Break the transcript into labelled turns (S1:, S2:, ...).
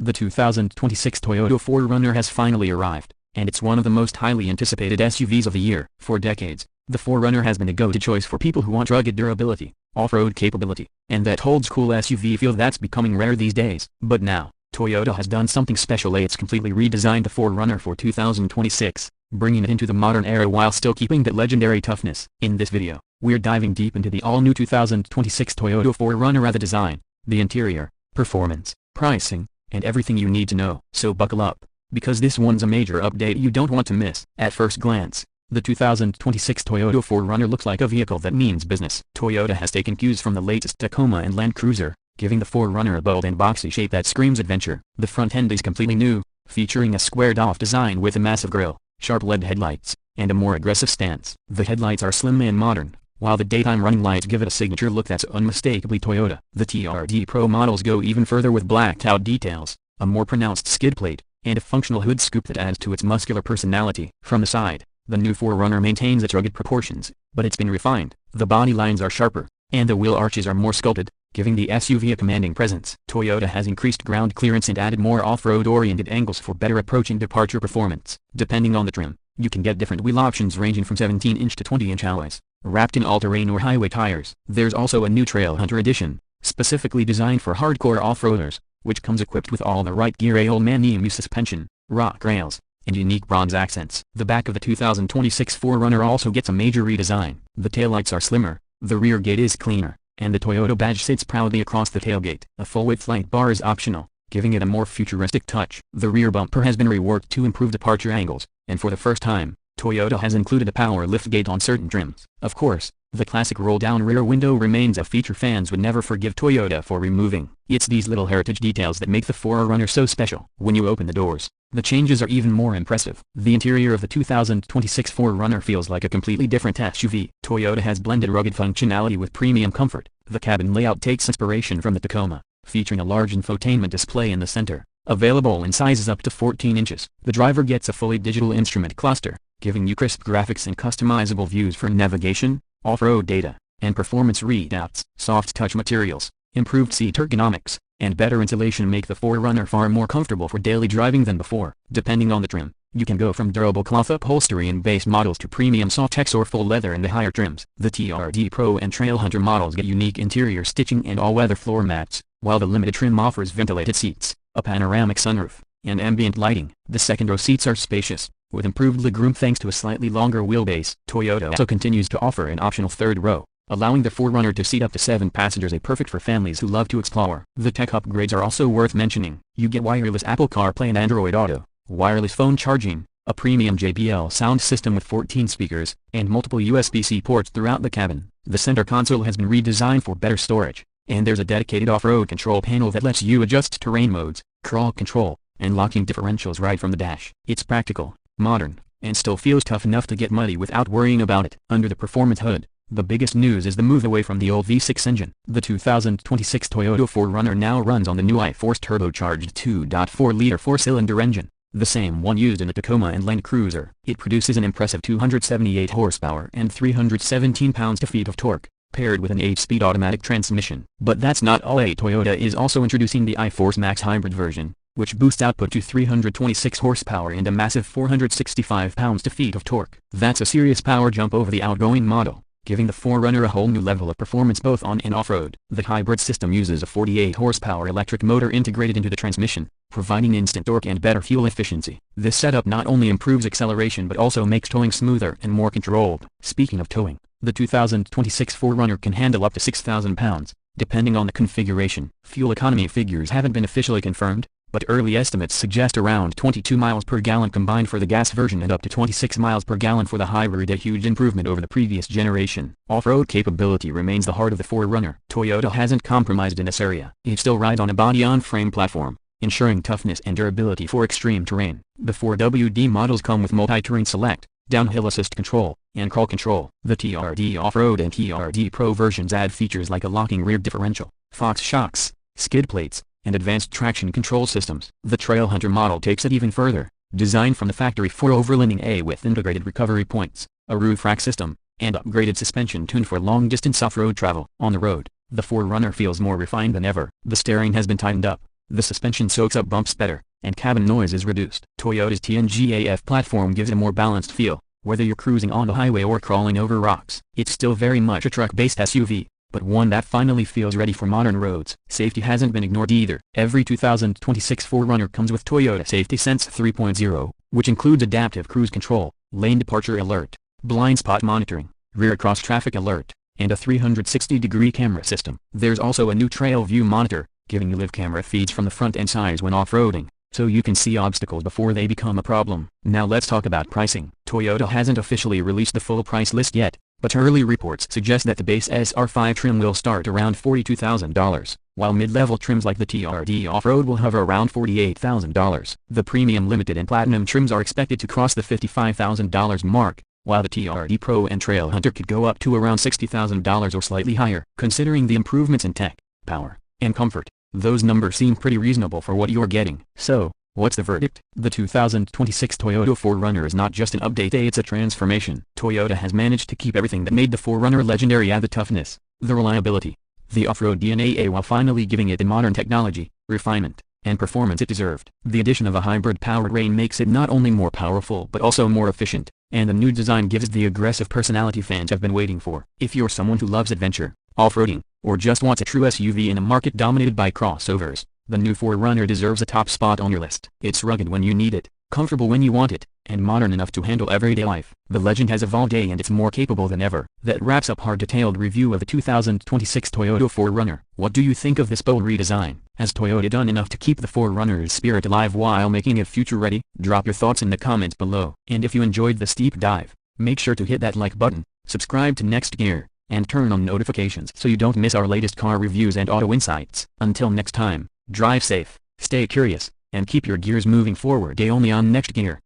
S1: The 2026 Toyota 4Runner has finally arrived, and it's one of the most highly anticipated SUVs of the year. For decades, the 4Runner has been the go-to choice for people who want rugged durability, off-road capability, and that old-school SUV feel that's becoming rare these days. But now, Toyota has done something special. It's completely redesigned the 4Runner for 2026, bringing it into the modern era while still keeping that legendary toughness. In this video, we're diving deep into the all-new 2026 Toyota 4Runner, the design, the interior, performance, pricing, and everything you need to know. So buckle up, because this one's a major update you don't want to miss. At first glance, the 2026 Toyota 4Runner looks like a vehicle that means business. Toyota has taken cues from the latest Tacoma and Land Cruiser, giving the 4Runner a bold and boxy shape that screams adventure. The front end is completely new, featuring a squared-off design with a massive grille, sharp LED headlights, and a more aggressive stance. The headlights are slim and modern, while the daytime running lights give it a signature look that's unmistakably Toyota. The TRD Pro models go even further with blacked-out details, a more pronounced skid plate, and a functional hood scoop that adds to its muscular personality. From the side, the new 4Runner maintains its rugged proportions, but it's been refined. The body lines are sharper, and the wheel arches are more sculpted, giving the SUV a commanding presence. Toyota has increased ground clearance and added more off-road oriented angles for better approach and departure performance. Depending on the trim, you can get different wheel options ranging from 17-inch to 20-inch alloys, wrapped in all-terrain or highway tires. There's also a new Trail Hunter edition, specifically designed for hardcore off-roaders, which comes equipped with all the right gear, a old-man EMU suspension, rock rails, and unique bronze accents. The back of the 2026 4Runner also gets a major redesign. The taillights are slimmer, the rear gate is cleaner, and the Toyota badge sits proudly across the tailgate. A full-width light bar is optional, giving it a more futuristic touch. The rear bumper has been reworked to improve departure angles, and for the first time, Toyota has included a power liftgate on certain trims. Of course, the classic roll-down rear window remains a feature fans would never forgive Toyota for removing. It's these little heritage details that make the 4Runner so special. When you open the doors, the changes are even more impressive. The interior of the 2026 4Runner feels like a completely different SUV. Toyota has blended rugged functionality with premium comfort. The cabin layout takes inspiration from the Tacoma, featuring a large infotainment display in the center, available in sizes up to 14 inches. The driver gets a fully digital instrument cluster, giving you crisp graphics and customizable views for navigation, off-road data, and performance readouts. Soft touch materials, improved seat ergonomics, and better insulation make the 4Runner far more comfortable for daily driving than before. Depending on the trim, you can go from durable cloth upholstery in base models to premium Softex or full leather in the higher trims. The TRD Pro and Trail Hunter models get unique interior stitching and all-weather floor mats, while the limited trim offers ventilated seats, a panoramic sunroof, and ambient lighting. The second-row seats are spacious, with improved legroom thanks to a slightly longer wheelbase. Toyota also continues to offer an optional third row, allowing the 4Runner to seat up to 7 passengers, perfect for families who love to explore. The tech upgrades are also worth mentioning. You get wireless Apple CarPlay and Android Auto, wireless phone charging, a premium JBL sound system with 14 speakers, and multiple USB-C ports throughout the cabin. The center console has been redesigned for better storage, and there's a dedicated off-road control panel that lets you adjust terrain modes, crawl control, and locking differentials right from the dash. It's practical, modern, and still feels tough enough to get muddy without worrying about it. Under the performance hood, the biggest news is the move away from the old V6 engine. The 2026 Toyota 4Runner now runs on the new iForce turbocharged 2.4-liter 4-cylinder engine, the same one used in the Tacoma and Land Cruiser. It produces an impressive 278 horsepower and 317 pounds-feet of torque, paired with an 8-speed automatic transmission. But that's not all. Toyota is also introducing the iForce Max hybrid version, which boosts output to 326 horsepower and a massive 465 pounds-feet of torque. That's a serious power jump over the outgoing model, giving the 4Runner a whole new level of performance both on and off-road. The hybrid system uses a 48 horsepower electric motor integrated into the transmission, providing instant torque and better fuel efficiency. This setup not only improves acceleration but also makes towing smoother and more controlled. Speaking of towing, the 2026 4Runner can handle up to 6,000 pounds, depending on the configuration. Fuel economy figures haven't been officially confirmed, but early estimates suggest around 22 miles per gallon combined for the gas version and up to 26 miles per gallon for the hybrid, a huge improvement over the previous generation. Off-road capability remains the heart of the 4Runner. Toyota hasn't compromised in this area. It still rides on a body-on-frame platform, ensuring toughness and durability for extreme terrain. The 4WD models come with multi-terrain select, downhill assist control, and crawl control. The TRD Off-Road and TRD Pro versions add features like a locking rear differential, Fox shocks, skid plates, and advanced traction control systems. The Trail Hunter model takes it even further, designed from the factory for overlanding with integrated recovery points, a roof rack system, and upgraded suspension tuned for long-distance off-road travel. On the road, the 4Runner feels more refined than ever. The steering has been tightened up, The suspension soaks up bumps better, and cabin noise is reduced. Toyota's TNGA-F platform gives a more balanced feel, whether you're cruising on the highway or crawling over rocks. It's still very much a truck-based SUV, but one that finally feels ready for modern roads. Safety hasn't been ignored either. Every 2026 4Runner comes with Toyota Safety Sense 3.0, which includes adaptive cruise control, lane departure alert, blind spot monitoring, rear cross traffic alert, and a 360-degree camera system. There's also a new trail view monitor, giving you live camera feeds from the front and sides when off-roading, so you can see obstacles before they become a problem. Now let's talk about pricing. Toyota hasn't officially released the full price list yet, but early reports suggest that the base SR5 trim will start around $42,000, while mid-level trims like the TRD Off-Road will hover around $48,000. The Premium Limited and Platinum trims are expected to cross the $55,000 mark, while the TRD Pro and Trail Hunter could go up to around $60,000 or slightly higher. Considering the improvements in tech, power, and comfort, those numbers seem pretty reasonable for what you're getting. So, what's the verdict? The 2026 Toyota 4Runner is not just an update, it's a transformation. Toyota has managed to keep everything that made the 4Runner legendary: the toughness, the reliability, the off-road DNA, while finally giving it the modern technology, refinement, and performance it deserved. The addition of a hybrid powertrain makes it not only more powerful but also more efficient, and the new design gives it the aggressive personality fans have been waiting for. If you're someone who loves adventure, off-roading, or just wants a true SUV in a market dominated by crossovers, the new 4Runner deserves a top spot on your list. It's rugged when you need it, comfortable when you want it, and modern enough to handle everyday life. The legend has evolved and it's more capable than ever. That wraps up our detailed review of the 2026 Toyota 4Runner. What do you think of this bold redesign? Has Toyota done enough to keep the 4Runner's spirit alive while making it future-ready? Drop your thoughts in the comments below. And if you enjoyed this deep dive, make sure to hit that like button, subscribe to Next Gear, and turn on notifications so you don't miss our latest car reviews and auto insights. Until next time, drive safe, stay curious, and keep your gears moving forward. Only on Next Gear.